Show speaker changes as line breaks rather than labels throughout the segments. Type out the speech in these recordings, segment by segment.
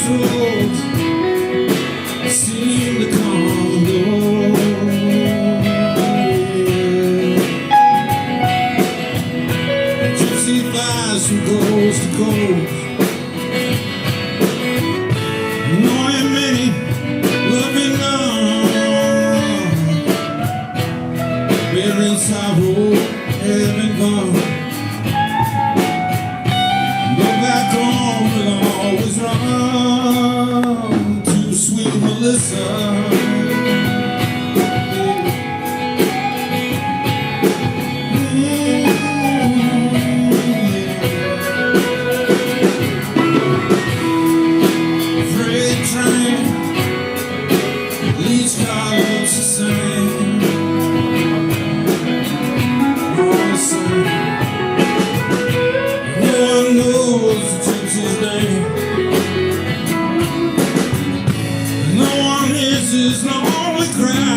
crossroads seem to come and go. A gypsy flies from coast to coast, knowing many, loving none. Bearing sorrow, having fun. Go back home and always run to sweet Melissa. Freight train, leads car looks the same. All the same. No one knows the gypsy's name. No one hears his lonely cry.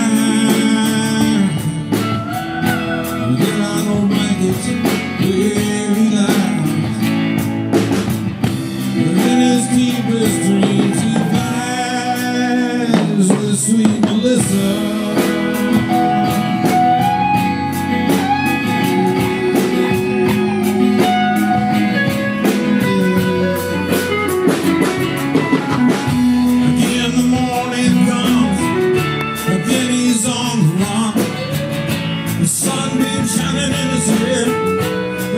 There are no blankets where he lies. In his deepest dreams he flies with sweet Melissa. Again the morning comes, again he's on the run. The sunbeam shining in his head,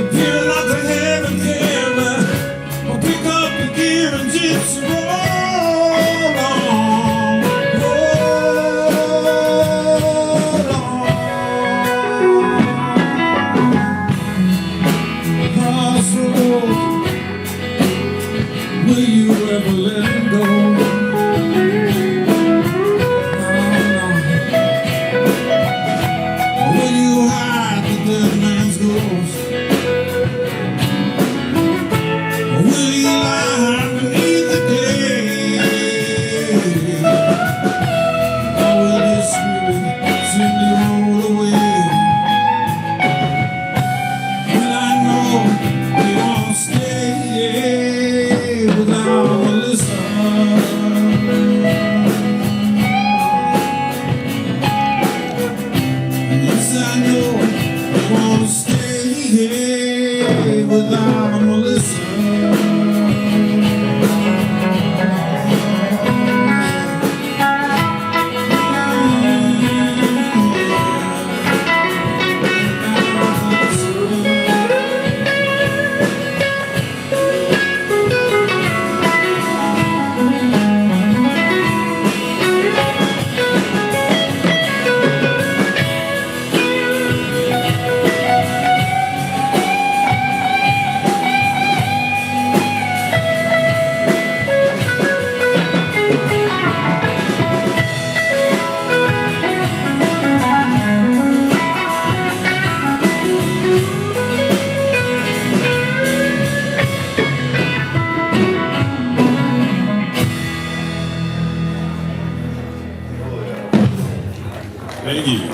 appearing like the heaven came. I'll pick up the gear and gypsy roll on, roll on. Crossroads, will you ever let him go? Will you hide the dead man's ghost? Will he lie beneath the gate? Or will his spirit simply roll away? Well, I know he won't stay without Melissa. Yes, I know he won't stay without Melissa.
Thank you.